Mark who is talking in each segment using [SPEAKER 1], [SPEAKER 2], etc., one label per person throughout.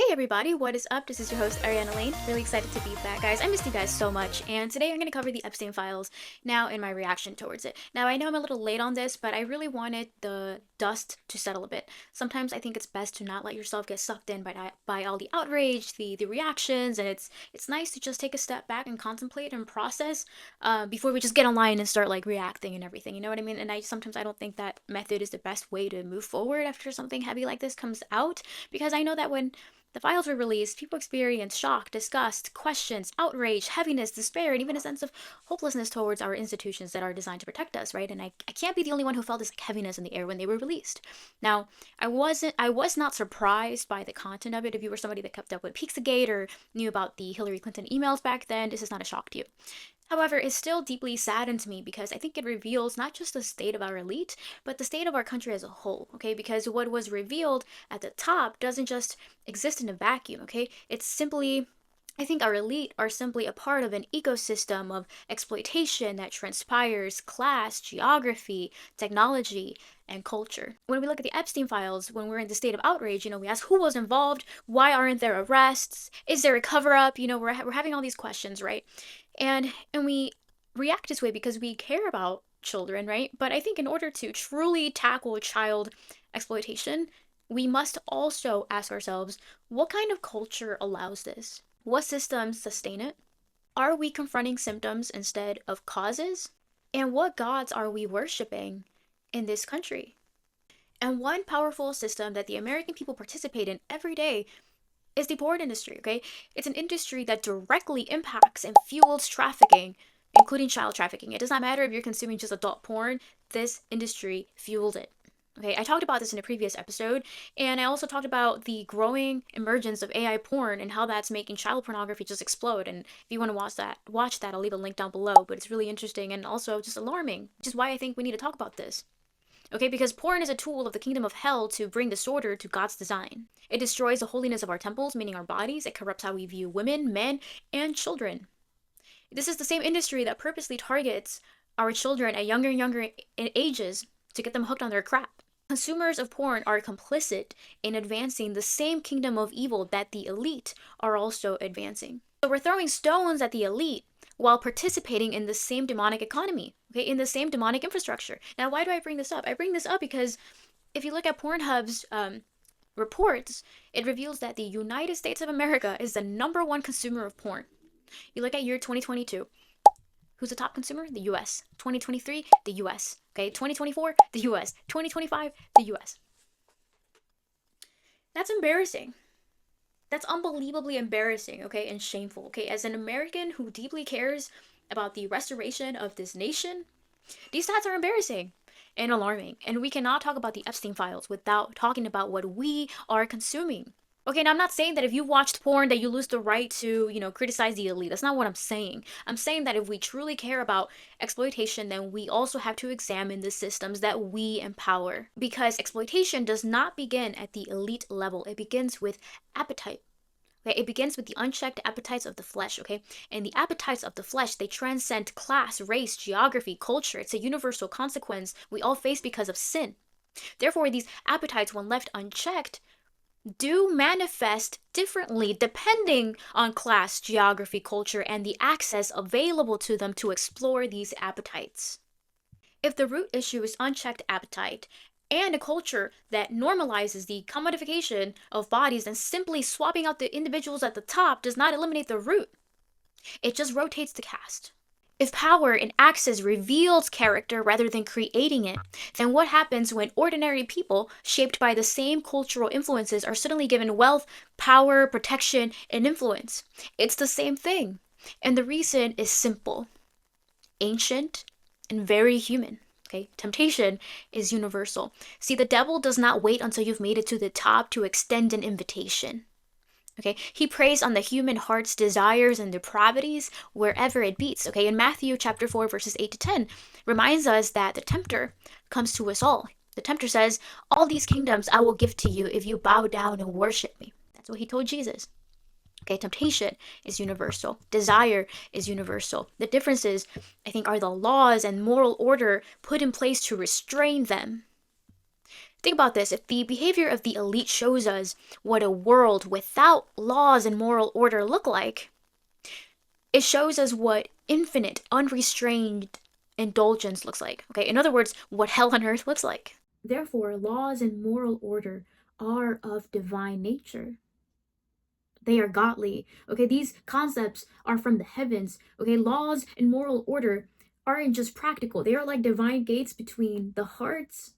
[SPEAKER 1] Hey everybody, what is up? This is your host Ariana Lane. Really excited to be back, guys. I missed you guys so much, and today I'm going to cover the Epstein files now in my reaction towards it. Now, I know I'm a little late on this, but I really wanted the dust to settle a bit. Sometimes I think it's best to not let yourself get sucked in by all the outrage, the reactions, and it's nice to just take a step back and contemplate and process before we just get online and start like reacting and everything. You know what I mean? And I don't think that method is the best way to move forward after something heavy like this comes out, because I know that when the files were released, people experienced shock, disgust, questions, outrage, heaviness, despair, and even a sense of hopelessness towards our institutions that are designed to protect us, right? And I can't be the only one who felt this like heaviness in the air when they were released. Now, I was not surprised by the content of it. If you were somebody that kept up with Pizzagate or knew about the Hillary Clinton emails back then, this is not a shock to you. However, it still deeply saddens me because I think it reveals not just the state of our elite, but the state of our country as a whole, okay? Because what was revealed at the top doesn't just exist in a vacuum, okay? It's simply, I think our elite are simply a part of an ecosystem of exploitation that transpires class, geography, technology, and culture. When we look at the Epstein files, when we're in the state of outrage, we ask who was involved, why aren't there arrests, is there a cover-up, we're having all these questions, right? And we react this way because we care about children, right? But I think in order to truly tackle child exploitation, we must also ask ourselves, what kind of culture allows this? What systems sustain it? Are we confronting symptoms instead of causes? And what gods are we worshiping in this country? And one powerful system that the American people participate in every day is the porn industry, okay? It's an industry that directly impacts and fuels trafficking, including child trafficking. It does not matter if you're consuming just adult porn, this industry fueled it. Okay, I talked about this in a previous episode, and I also talked about the growing emergence of AI porn and how that's making child pornography just explode. And if you want to watch that, I'll leave a link down below, but it's really interesting and also just alarming, which is why I think we need to talk about this. Okay, because porn is a tool of the kingdom of hell to bring disorder to God's design. It destroys the holiness of our temples, meaning our bodies. It corrupts how we view women, men, and children. This is the same industry that purposely targets our children at younger and younger ages to get them hooked on their crap. Consumers of porn are complicit in advancing the same kingdom of evil that the elite are also advancing. So we're throwing stones at the elite while participating in the same demonic economy, okay, in the same demonic infrastructure. Now, why do I bring this up? I bring this up because if you look at Pornhub's reports, it reveals that the United States of America is the #1 consumer of porn. You look at year 2022. Who's the top consumer? The US. 2023, the US. Okay, 2024, the US. 2025, the US. That's embarrassing. That's unbelievably embarrassing, okay, and shameful, okay? As an American who deeply cares about the restoration of this nation, these stats are embarrassing and alarming. And we cannot talk about the Epstein files without talking about what we are consuming. Okay, now I'm not saying that if you watched porn that you lose the right to, criticize the elite. That's not what I'm saying. I'm saying that if we truly care about exploitation, then we also have to examine the systems that we empower. Because exploitation does not begin at the elite level. It begins with appetite. Okay, it begins with the unchecked appetites of the flesh, okay? And the appetites of the flesh, they transcend class, race, geography, culture. It's a universal consequence we all face because of sin. Therefore, these appetites, when left unchecked, do manifest differently depending on class, geography, culture, and the access available to them to explore these appetites. If the root issue is unchecked appetite and a culture that normalizes the commodification of bodies, then simply swapping out the individuals at the top does not eliminate the root. It just rotates the cast. If power and access reveals character rather than creating it, then what happens when ordinary people, shaped by the same cultural influences, are suddenly given wealth, power, protection, and influence? It's the same thing. And the reason is simple, ancient, and very human. Okay, temptation is universal. See, the devil does not wait until you've made it to the top to extend an invitation. Okay, he preys on the human heart's desires and depravities wherever it beats. Okay, in Matthew chapter 4, verses 8 to 10, reminds us that the tempter comes to us all. The tempter says, "All these kingdoms I will give to you if you bow down and worship me." That's what he told Jesus. Okay, temptation is universal. Desire is universal. The differences, I think, are the laws and moral order put in place to restrain them. Think about this. If the behavior of the elite shows us what a world without laws and moral order look like, it shows us what infinite, unrestrained indulgence looks like. Okay, in other words, what hell on earth looks like. Therefore, laws and moral order are of divine nature. They are godly. Okay, these concepts are from the heavens. Okay, laws and moral order aren't just practical, they are like divine gates between the hearts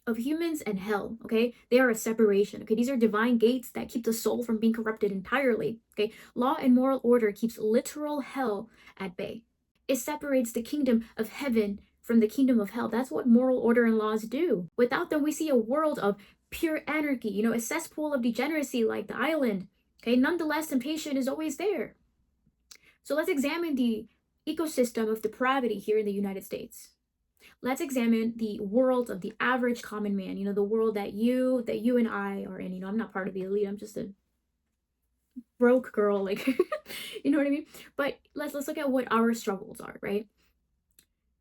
[SPEAKER 1] of humans and hell. Okay, they are a separation. Okay, these are divine gates that keep the soul from being corrupted entirely. Okay, law and moral order keeps literal hell at bay. It separates the kingdom of heaven from the kingdom of hell. That's what moral order and laws do. Without them, we see a world of pure anarchy, a cesspool of degeneracy like the island. Okay, nonetheless, temptation is always there. So let's examine the ecosystem of depravity here in the United States. Let's examine the world of the average common man, the world that you and I are in. I'm not part of the elite. I'm just a broke girl, like you know what I mean? But let's look at what our struggles are, right?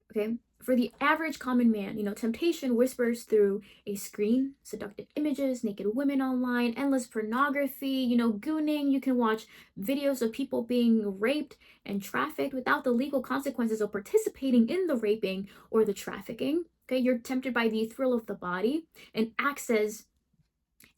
[SPEAKER 1] Okay, for the average common man, temptation whispers through a screen, seductive images, naked women online, endless pornography, gooning. You can watch videos of people being raped and trafficked without the legal consequences of participating in the raping or the trafficking. Okay, you're tempted by the thrill of the body and access.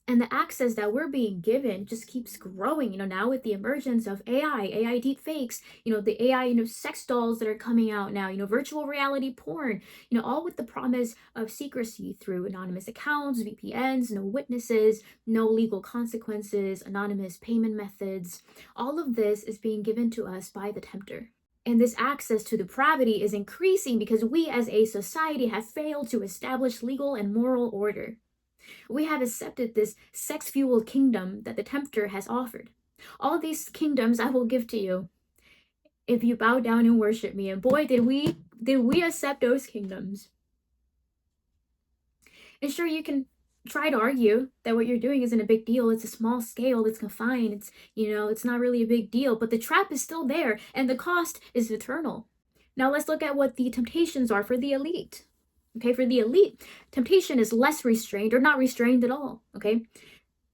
[SPEAKER 1] And the access that we're being given just keeps growing, now with the emergence of AI deep fakes, the AI, sex dolls that are coming out now, virtual reality porn, all with the promise of secrecy through anonymous accounts, VPNs, no witnesses, no legal consequences, anonymous payment methods. All of this is being given to us by the tempter. And this access to depravity is increasing because we as a society have failed to establish legal and moral order. We have accepted this sex-fueled kingdom that the tempter has offered. All these kingdoms I will give to you if you bow down and worship me. And boy, did we accept those kingdoms. And sure, you can try to argue that what you're doing isn't a big deal. It's a small scale, it's confined, it's not really a big deal. But the trap is still there, and the cost is eternal. Now let's look at what the temptations are for the elite. Okay, for the elite, temptation is less restrained or not restrained at all. Okay,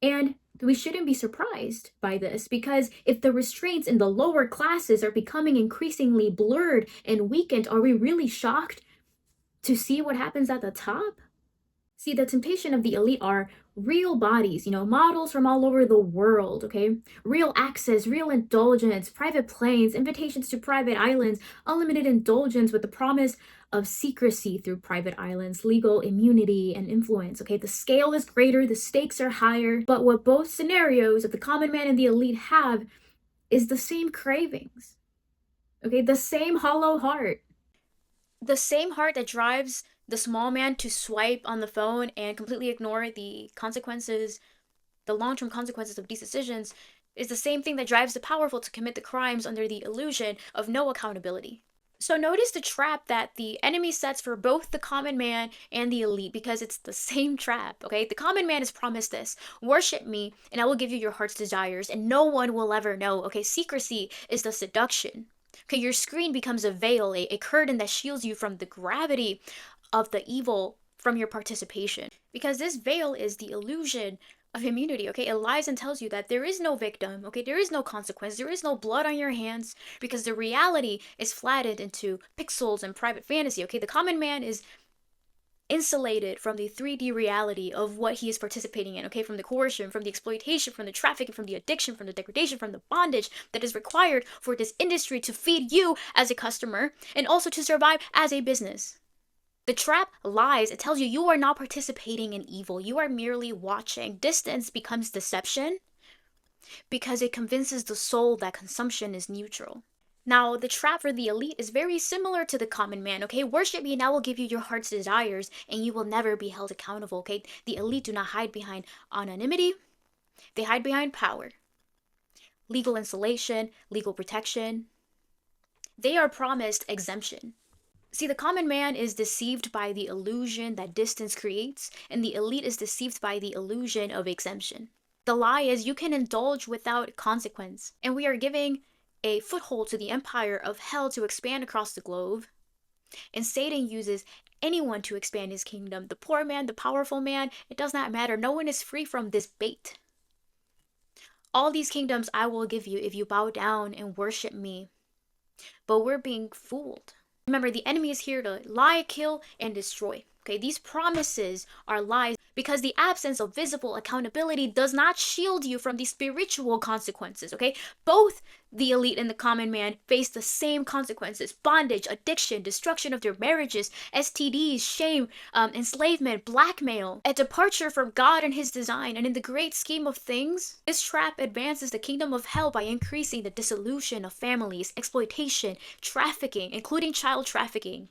[SPEAKER 1] and we shouldn't be surprised by this, because if the restraints in the lower classes are becoming increasingly blurred and weakened, are we really shocked to see what happens at the top? See, the temptation of the elite are real bodies, models from all over the world, okay? Real access, real indulgence, private planes, invitations to private islands, unlimited indulgence with the promise of secrecy through private islands, legal immunity and influence, okay? The scale is greater, the stakes are higher, but what both scenarios of the common man and the elite have is the same cravings, okay? The same hollow heart. The same heart that drives the small man to swipe on the phone and completely ignore the consequences, the long-term consequences of these decisions, is the same thing that drives the powerful to commit the crimes under the illusion of no accountability. So notice the trap that the enemy sets for both the common man and the elite, because it's the same trap, okay? The common man is promised this: worship me and I will give you your heart's desires and no one will ever know, okay? Secrecy is the seduction. Okay, your screen becomes a veil, a curtain that shields you from the gravity of the evil from your participation. Because this veil is the illusion of immunity, okay? It lies and tells you that there is no victim, okay? There is no consequence, there is no blood on your hands, because the reality is flattened into pixels and private fantasy, okay? The common man is insulated from the 3D reality of what he is participating in, okay? From the coercion, from the exploitation, from the trafficking, from the addiction, from the degradation, from the bondage that is required for this industry to feed you as a customer and also to survive as a business. The trap lies. It tells you you are not participating in evil. You are merely watching. Distance becomes deception because it convinces the soul that consumption is neutral. Now, the trap for the elite is very similar to the common man, okay? Worship me and I will give you your heart's desires and you will never be held accountable, okay? The elite do not hide behind anonymity. They hide behind power, legal insulation, legal protection. They are promised exemption. See, the common man is deceived by the illusion that distance creates, and the elite is deceived by the illusion of exemption. The lie is you can indulge without consequence, and we are giving a foothold to the empire of hell to expand across the globe. And Satan uses anyone to expand his kingdom. The poor man, the powerful man, it does not matter. No one is free from this bait. All these kingdoms I will give you if you bow down and worship me. But we're being fooled. Remember, the enemy is here to lie, kill, and destroy. Okay, these promises are lies because the absence of visible accountability does not shield you from the spiritual consequences. Okay, both the elite and the common man face the same consequences: bondage, addiction, destruction of their marriages, STDs, shame, enslavement, blackmail, a departure from God and his design. And in the great scheme of things, this trap advances the kingdom of hell by increasing the dissolution of families, exploitation, trafficking, including child trafficking.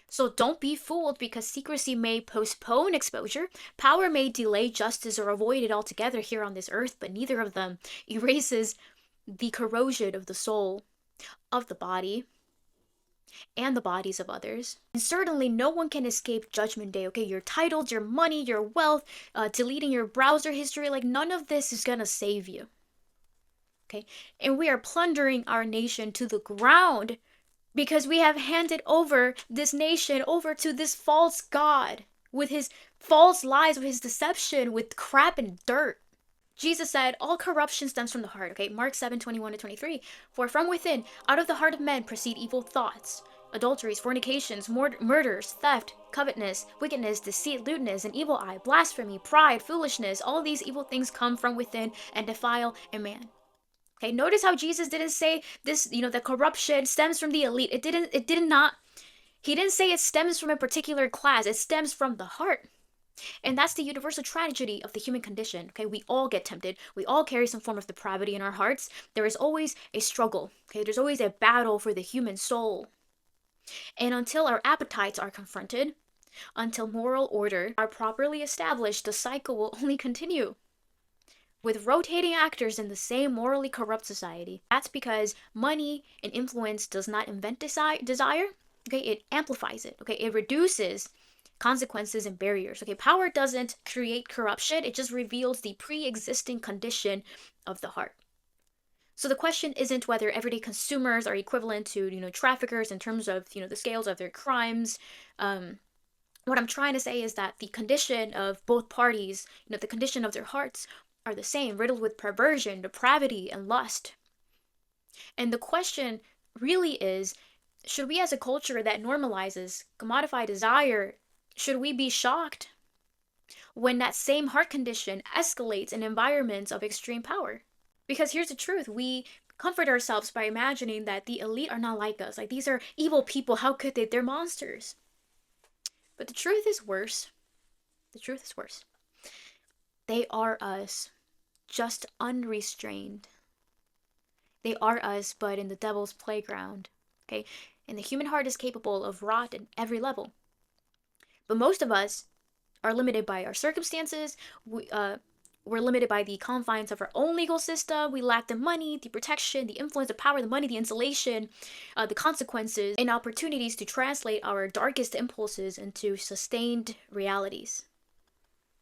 [SPEAKER 1] So don't be fooled because secrecy may postpone exposure, power may delay justice or avoid it altogether here on this earth, but neither of them erases the corrosion of the soul, of the body, and the bodies of others. And certainly no one can escape judgment day, okay? Your titles, your money, your wealth, deleting your browser history, like none of this is gonna save you. Okay? And we are plundering our nation to the ground because we have handed over this nation over to this false god with his false lies, with his deception, with crap and dirt. Jesus said, all corruption stems from the heart, okay? Mark 7:21-23. For from within, out of the heart of men proceed evil thoughts, adulteries, fornications, murders, theft, covetousness, wickedness, deceit, lewdness, an evil eye, blasphemy, pride, foolishness. All these evil things come from within and defile a man. Okay, notice how Jesus didn't say this, the corruption stems from the elite. He didn't say it stems from a particular class. It stems from the heart. And that's the universal tragedy of the human condition. Okay, we all get tempted. We all carry some form of depravity in our hearts. There is always a struggle. Okay, there's always a battle for the human soul. And until our appetites are confronted, until moral order are properly established, the cycle will only continue, with rotating actors in the same morally corrupt society. That's because money and influence does not invent desire, okay? It amplifies it, okay? It reduces consequences and barriers, okay? Power doesn't create corruption, it just reveals the pre-existing condition of the heart. So the question isn't whether everyday consumers are equivalent to, traffickers in terms of, the scales of their crimes. What I'm trying to say is that the condition of both parties, the condition of their hearts are the same, riddled with perversion, depravity, and lust. And the question really is, should we as a culture that normalizes commodified desire, should we be shocked when that same heart condition escalates in environments of extreme power? Because here's the truth, we comfort ourselves by imagining that the elite are not like us. Like, these are evil people, how could they? They're monsters. But the truth is worse. The truth is worse. They are us, just unrestrained. They are us, but in the devil's playground, okay? And the human heart is capable of rot at every level. But most of us are limited by our circumstances. We're limited by the confines of our own legal system. We lack the money, the protection, the influence, the power, the money, the insulation, the consequences, and opportunities to translate our darkest impulses into sustained realities.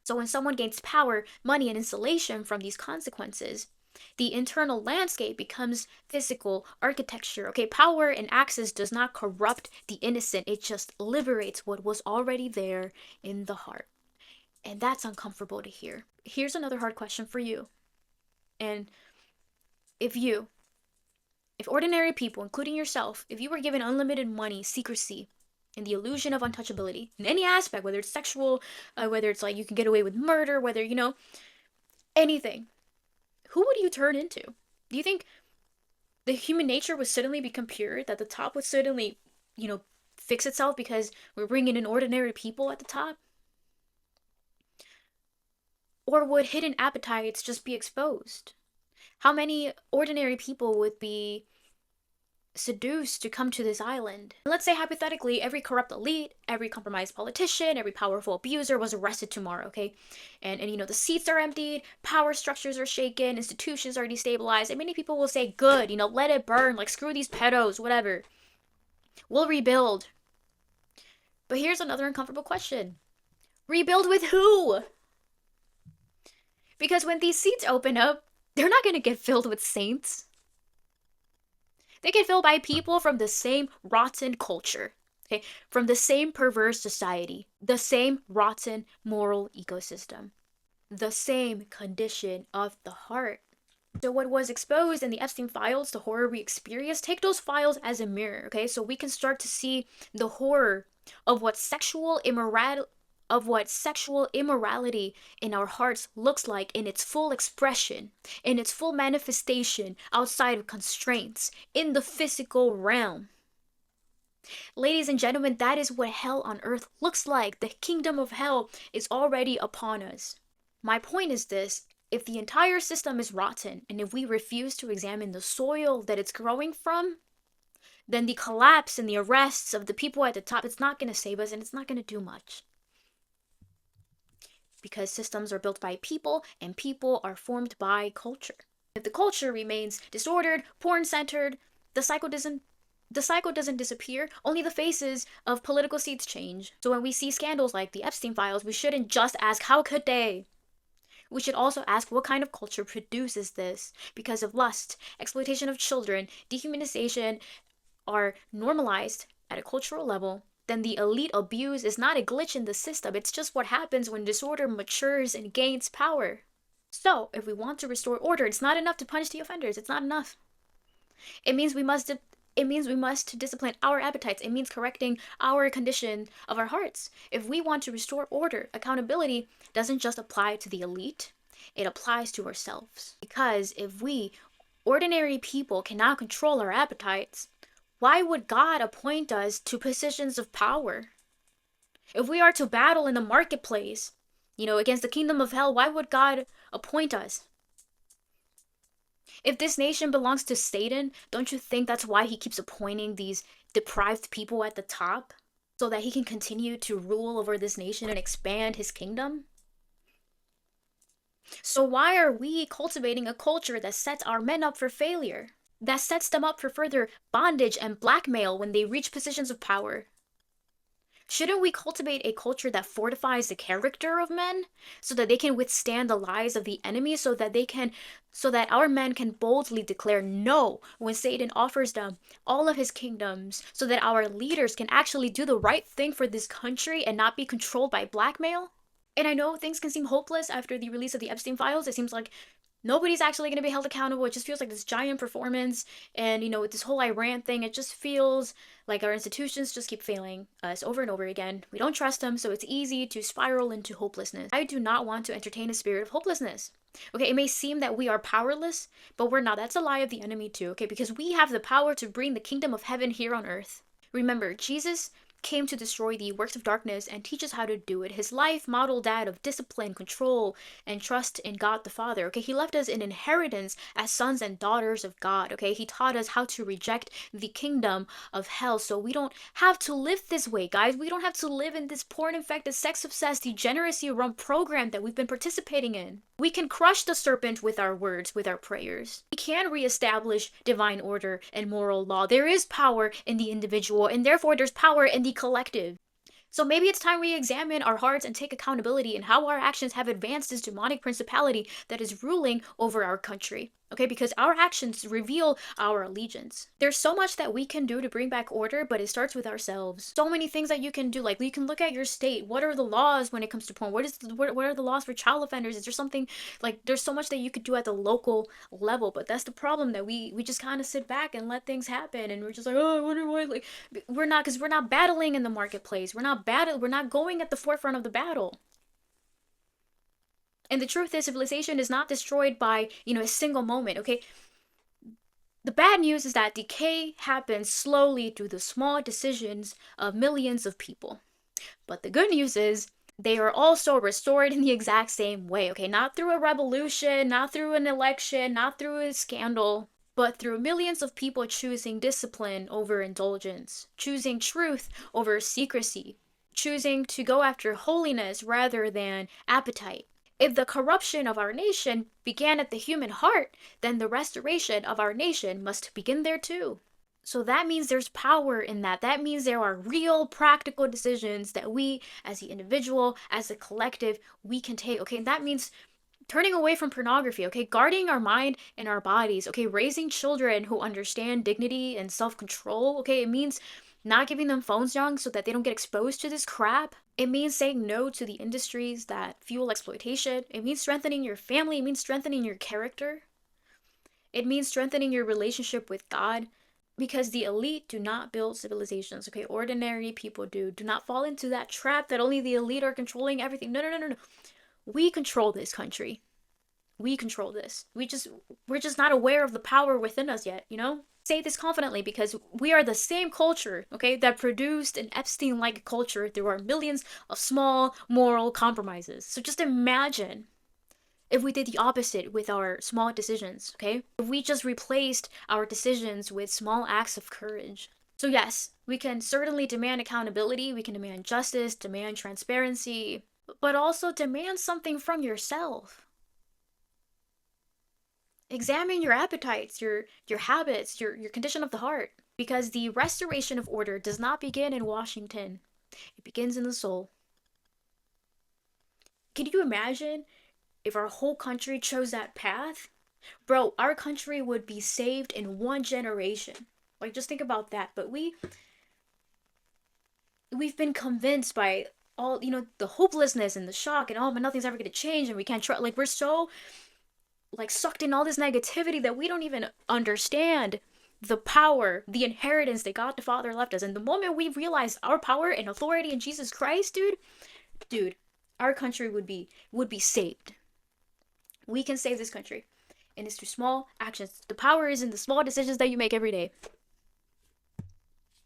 [SPEAKER 1] So when someone gains power, money, and insulation from these consequences, the internal landscape becomes physical architecture. Okay, power and access does not corrupt the innocent. It just liberates what was already there in the heart. And that's uncomfortable to hear. Here's another hard question for you. And if ordinary people, including yourself, if you were given unlimited money, secrecy, and the illusion of untouchability in any aspect, whether it's sexual, whether it's like you can get away with murder, whether, anything, who would you turn into? Do you think the human nature would suddenly become pure, that the top would suddenly, fix itself because we're bringing in ordinary people at the top? Or would hidden appetites just be exposed? How many ordinary people would be seduced to come to this island? Let's say hypothetically every corrupt elite, every compromised politician, every powerful abuser was arrested tomorrow, okay? And the seats are emptied, power structures are shaken, institutions are destabilized, and many people will say, good, let it burn, like screw these pedos, whatever. We'll rebuild. But here's another uncomfortable question. Rebuild with who? Because when these seats open up, they're not going to get filled with saints. They get filled by people from the same rotten culture. okay, from the same perverse society, the same rotten moral ecosystem, the same condition of the heart. So what was exposed in the Epstein files, the horror we experienced, take those files as a mirror, okay? So we can start to see the horror of what sexual immorality in our hearts looks like in its full expression, in its full manifestation outside of constraints, in the physical realm. Ladies and gentlemen, that is what hell on earth looks like. The kingdom of hell is already upon us. My point is this: if the entire system is rotten and if we refuse to examine the soil that it's growing from, then the collapse and the arrests of the people at the top, it's not going to save us and it's not going to do much. Because systems are built by people and people are formed by culture. If the culture remains disordered, porn-centered, the cycle doesn't disappear, only the faces of political seats change. So when we see scandals like the Epstein files, we shouldn't just ask, how could they? We should also ask, what kind of culture produces this? Because if lust, exploitation of children, dehumanization are normalized at a cultural level, then the elite abuse is not a glitch in the system. It's just what happens when disorder matures and gains power. So, if we want to restore order, it's not enough to punish the offenders. It's not enough. It means we must discipline our appetites. It means correcting our condition of our hearts. If we want to restore order, accountability doesn't just apply to the elite, it applies to ourselves. Because if we, ordinary people, cannot control our appetites, why would God appoint us to positions of power? If we are to battle in the marketplace, against the kingdom of hell, why would God appoint us? If this nation belongs to Satan, don't you think that's why he keeps appointing these deprived people at the top? So that he can continue to rule over this nation and expand his kingdom? So why are we cultivating a culture that sets our men up for failure? That sets them up for further bondage and blackmail when they reach positions of power? Shouldn't we cultivate a culture that fortifies the character of men so that they can withstand the lies of the enemy, so that our men can boldly declare no when Satan offers them all of his kingdoms, so that our leaders can actually do the right thing for this country and not be controlled by blackmail? And I know things can seem hopeless after the release of the Epstein files. It seems like nobody's actually going to be held accountable. It just feels like this giant performance. And, with this whole Iran thing, it just feels like our institutions just keep failing us over and over again. We don't trust them, so it's easy to spiral into hopelessness. I do not want to entertain a spirit of hopelessness. Okay, it may seem that we are powerless, but we're not. That's a lie of the enemy too, okay? Because we have the power to bring the kingdom of heaven here on earth. Remember, Jesus came to destroy the works of darkness and teach us how to do it. His life modeled that of discipline, control, and trust in God the Father. Okay, he left us an inheritance as sons and daughters of God. Okay, he taught us how to reject the kingdom of hell, so we don't have to live this way, guys. We don't have to live in this porn-infected, sex-obsessed, degeneracy-run program that we've been participating in. We can crush the serpent with our words, with our prayers. We can reestablish divine order and moral law. There is power in the individual, and therefore there's power in the collective. So maybe it's time we examine our hearts and take accountability in how our actions have advanced this demonic principality that is ruling over our country. Okay, because our actions reveal our allegiance. There's so much that we can do to bring back order, but it starts with ourselves. So many things that you can do. Like, you can look at your state. What are the laws when it comes to porn? What are the laws for child offenders? Is there something, like, there's so much that you could do at the local level, but that's the problem, that we just kind of sit back and let things happen, and we're just like, oh, I wonder why. Like, because we're not battling in the marketplace. We're not going at the forefront of the battle. And the truth is, civilization is not destroyed by, a single moment, okay? The bad news is that decay happens slowly through the small decisions of millions of people. But the good news is, they are also restored in the exact same way, okay? Not through a revolution, not through an election, not through a scandal, but through millions of people choosing discipline over indulgence, choosing truth over secrecy, choosing to go after holiness rather than appetite. If the corruption of our nation began at the human heart, then the restoration of our nation must begin there too. So that means there's power in that. That means there are real practical decisions that we, as the individual, as a collective, we can take. Okay, that means turning away from pornography, okay, guarding our mind and our bodies, okay, raising children who understand dignity and self-control, okay, it means not giving them phones young so that they don't get exposed to this crap. It means saying no to the industries that fuel exploitation. It means strengthening your family. It means strengthening your character. It means strengthening your relationship with God, because the elite do not build civilizations, okay? Ordinary people do. Do not fall into that trap that only the elite are controlling everything. No, no, no, no, no. We control this country. We control this. We're just not aware of the power within us yet, you know? Say this confidently because we are the same culture, okay, that produced an Epstein-like culture through our millions of small moral compromises. So just imagine if we did the opposite with our small decisions, okay? If we just replaced our decisions with small acts of courage. So yes, we can certainly demand accountability, we can demand justice, demand transparency, but also demand something from yourself. Examine your appetites, your habits, your condition of the heart, because the restoration of order does not begin in Washington. It begins in the soul. Can you imagine if our whole country chose that path? Bro, our country would be saved in one generation. Like, just think about that. But we've been convinced by all, the hopelessness and the shock and but nothing's ever gonna change and we can't try. Like, we're so like sucked in all this negativity that we don't even understand the power, the inheritance that God the Father left us. And the moment we realize our power and authority in Jesus Christ, dude, our country would be saved. We can save this country. And it's through small actions. The power is in the small decisions that you make every day.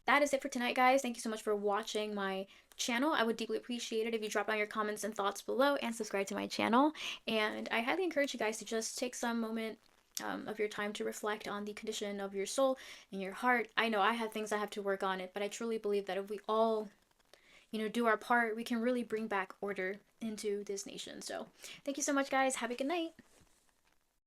[SPEAKER 1] That is it for tonight, guys. Thank you so much for watching my channel. I would deeply appreciate it if you drop down your comments and thoughts below and subscribe to my channel. And I highly encourage you guys to just take some moment of your time to reflect on the condition of your soul and your heart. I know I have things I have to work on it, but I truly believe that if we all, do our part, we can really bring back order into this nation. So thank you so much, guys. Have a good night.